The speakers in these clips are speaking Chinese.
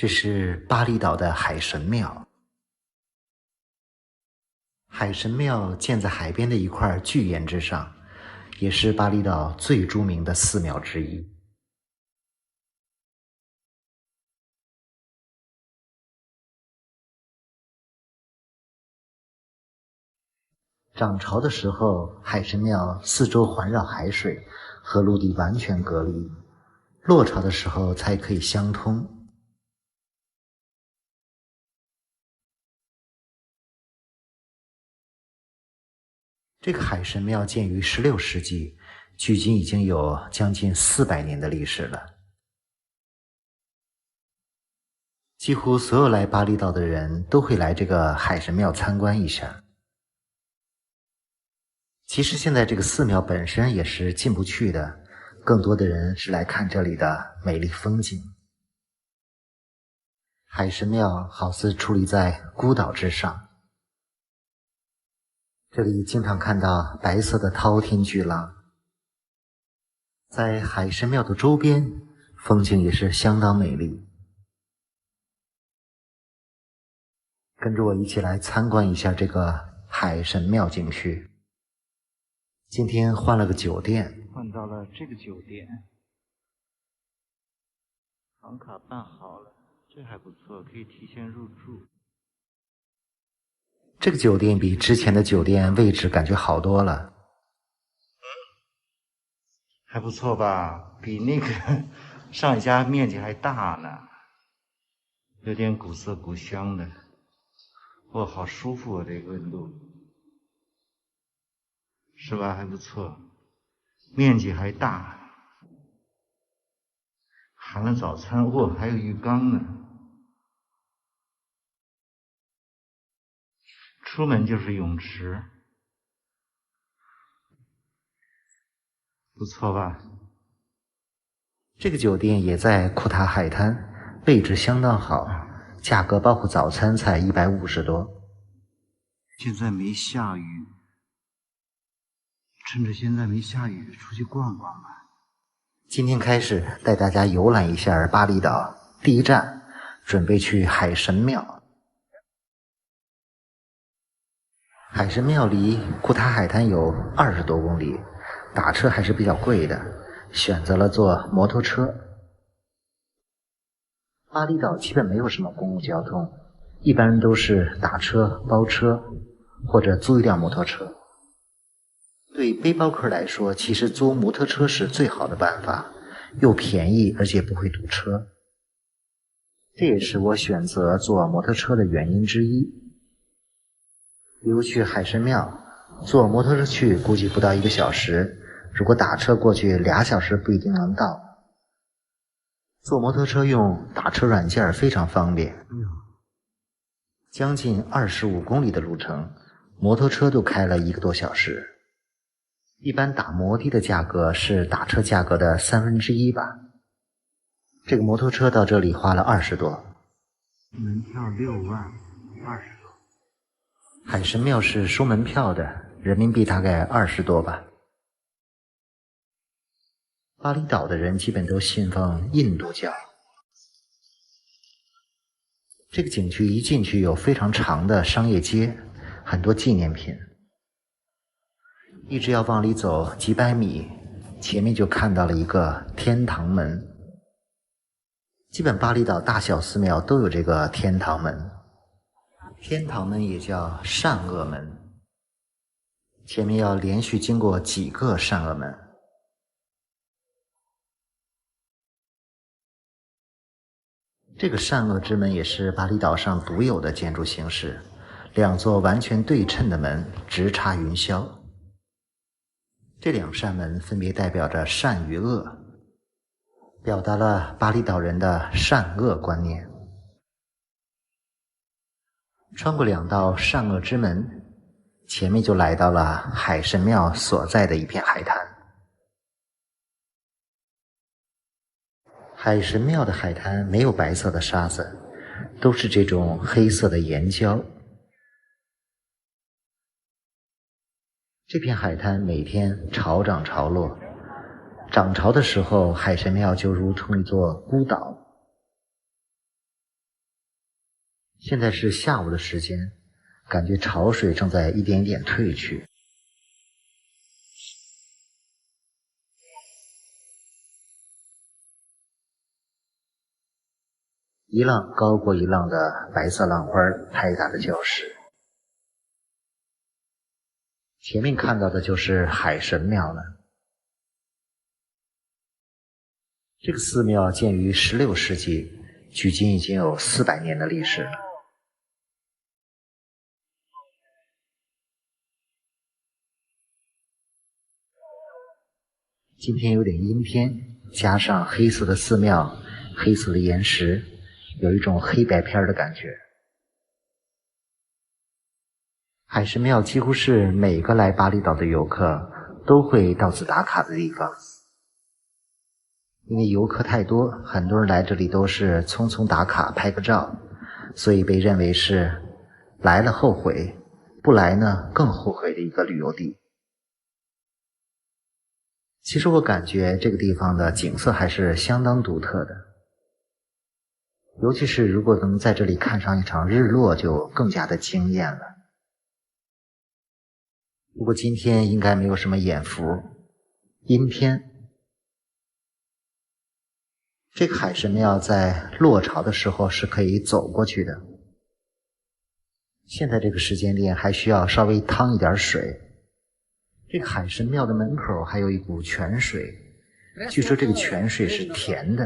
这是巴厘岛的海神庙。海神庙建在海边的一块巨岩之上，也是巴厘岛最著名的寺庙之一。涨潮的时候，海神庙四周环绕海水，和陆地完全隔离；落潮的时候才可以相通。这个海神庙建于16世纪，距今已经有将近400年的历史了。几乎所有来巴厘岛的人都会来这个海神庙参观一下。其实现在这个寺庙本身也是进不去的，更多的人是来看这里的美丽风景。海神庙好似矗立在孤岛之上，这里经常看到白色的滔天巨浪。在海神庙的周边，风景也是相当美丽。跟着我一起来参观一下这个海神庙景区。今天换了个酒店，换到了这个酒店，房卡办好了，这还不错，可以提前入住。这个酒店比之前的酒店位置感觉好多了。还不错吧？比那个上一家面积还大呢，有点古色古香的。哇，好舒服啊，这个温度，是吧？还不错，面积还大，含了早餐，哇，还有浴缸呢。出门就是泳池，不错吧？这个酒店也在库塔海滩，位置相当好，价格包括早餐才150多。现在没下雨，趁着现在没下雨，出去逛逛吧。今天开始带大家游览一下巴厘岛，第一站准备去海神庙。海神庙离库塔海滩有20多公里，打车还是比较贵的，选择了坐摩托车。巴厘岛基本没有什么公共交通，一般人都是打车、包车或者租一辆摩托车。对背包客来说，其实租摩托车是最好的办法，又便宜而且不会堵车。这也是我选择坐摩托车的原因之一。比如去海神庙，坐摩托车去估计不到1个小时，如果打车过去2小时不一定能到。坐摩托车用打车软件非常方便，将近25公里的路程，摩托车都开了1个多小时。一般打摩的的价格是打车价格的1/3吧。这个摩托车到这里花了20多。门票6万，20多。海神庙是收门票的，人民币大概20多吧。巴厘岛的人基本都信奉印度教。这个景区一进去有非常长的商业街，很多纪念品。一直要往里走几百米，前面就看到了一个天堂门。基本巴厘岛大小寺庙都有这个天堂门。天堂门也叫善恶门，前面要连续经过几个善恶门。这个善恶之门也是巴厘岛上独有的建筑形式，2座完全对称的门直插云霄。这2扇门分别代表着善与恶，表达了巴厘岛人的善恶观念。穿过2道善恶之门，前面就来到了海神庙所在的一片海滩。海神庙的海滩没有白色的沙子，都是这种黑色的岩礁。这片海滩每天潮涨潮落，涨潮的时候，海神庙就如同一座孤岛。现在是下午的时间，感觉潮水正在一点一点退去。一浪高过一浪的白色浪花拍打着礁石。前面看到的就是海神庙了。这个寺庙建于16世纪，距今已经有400年的历史了。今天有点阴天，加上黑色的寺庙、黑色的岩石，有一种黑白片的感觉。海神庙几乎是每个来巴厘岛的游客都会到此打卡的地方。因为游客太多，很多人来这里都是匆匆打卡拍个照，所以被认为是来了后悔，不来呢更后悔的一个旅游地。其实我感觉这个地方的景色还是相当独特的，尤其是如果能在这里看上一场日落，就更加的惊艳了。不过今天应该没有什么眼福，阴天。这个海神庙在落潮的时候是可以走过去的。现在这个时间点还需要稍微趟一点水。这个海神庙的门口还有一股泉水，据说这个泉水是甜的，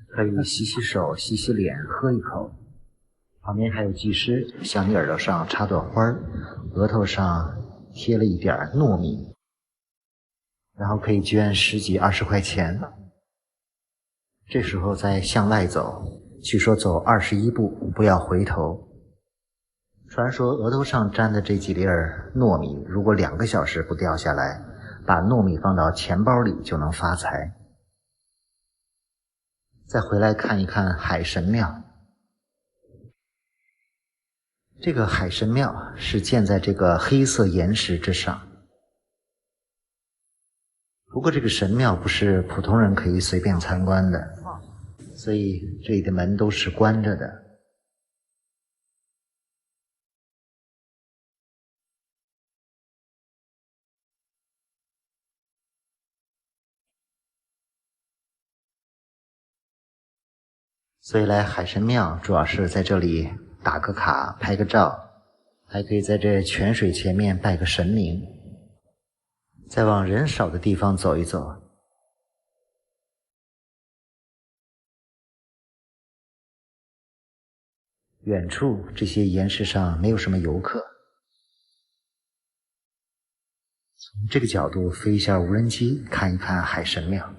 可以洗洗手、洗洗脸、喝一口。旁边还有技师向你耳朵上插朵花，额头上贴了一点糯米，然后可以捐10几20块钱。这时候再向外走，据说走21步不要回头。传说额头上粘的这几粒糯米，如果2个小时不掉下来，把糯米放到钱包里就能发财。再回来看一看海神庙。这个海神庙是建在这个黑色岩石之上。不过这个神庙不是普通人可以随便参观的，所以这里的门都是关着的。所以来海神庙主要是在这里打个卡、拍个照，还可以在这泉水前面拜个神明，再往人少的地方走一走。远处这些岩石上没有什么游客。从这个角度飞一下无人机，看一看海神庙。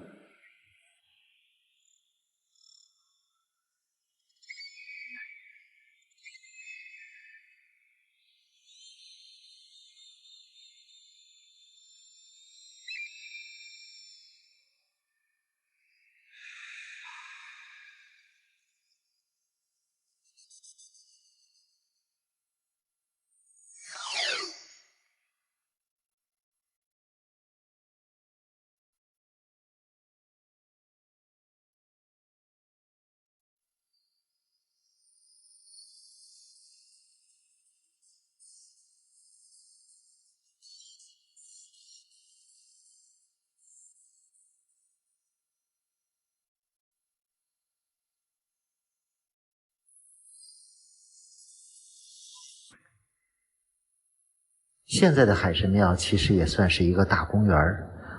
现在的海神庙其实也算是一个大公园，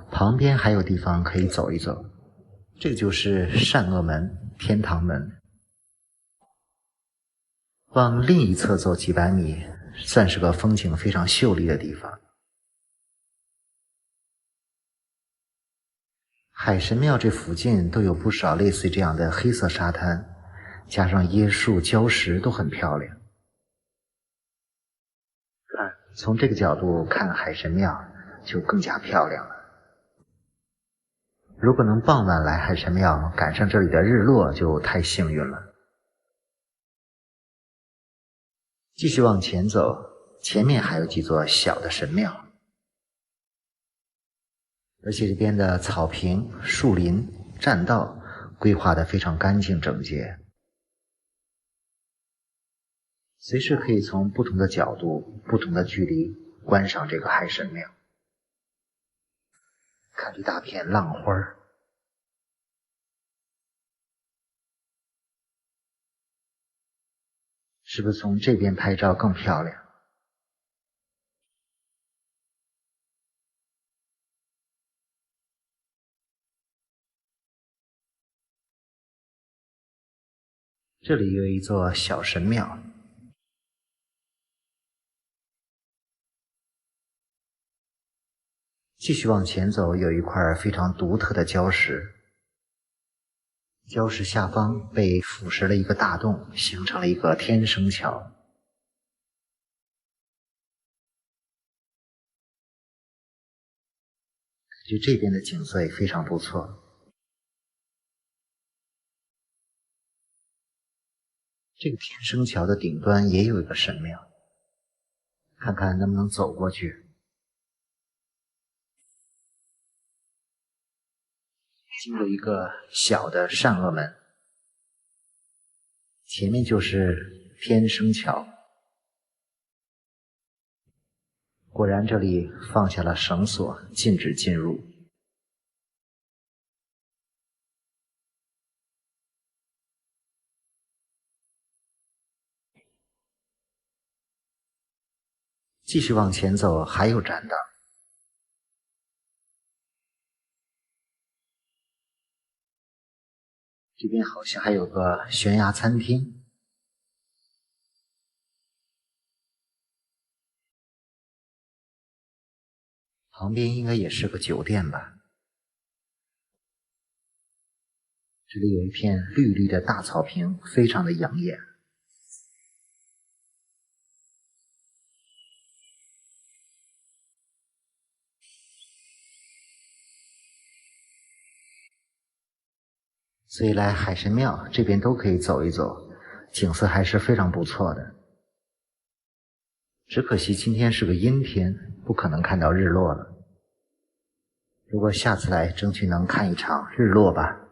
旁边还有地方可以走一走。这个就是善恶门、天堂门。往另一侧走几百米，算是个风景非常秀丽的地方。海神庙这附近都有不少类似这样的黑色沙滩，加上椰树、礁石都很漂亮。看，从这个角度看海神庙就更加漂亮了。如果能傍晚来海神庙，赶上这里的日落就太幸运了。继续往前走，前面还有几座小的神庙，而且这边的草坪、树林、栈道规划得非常干净整洁。随时可以从不同的角度、不同的距离观赏这个海神庙。看这大片浪花儿，是不是从这边拍照更漂亮？这里有一座小神庙，继续往前走，有一块非常独特的礁石，礁石下方被腐蚀了一个大洞，形成了一个天生桥。就这边的景色也非常不错。这个天生桥的顶端也有一个神庙，看看能不能走过去。经过一个小的善恶门，前面就是天生桥。果然这里放下了绳索，禁止进入。继续往前走，还有栈道。这边好像还有个悬崖餐厅，旁边应该也是个酒店吧。这里有一片绿绿的大草坪，非常的养眼。所以来海神庙这边都可以走一走，景色还是非常不错的。只可惜今天是个阴天，不可能看到日落了。如果下次来，争取能看一场日落吧。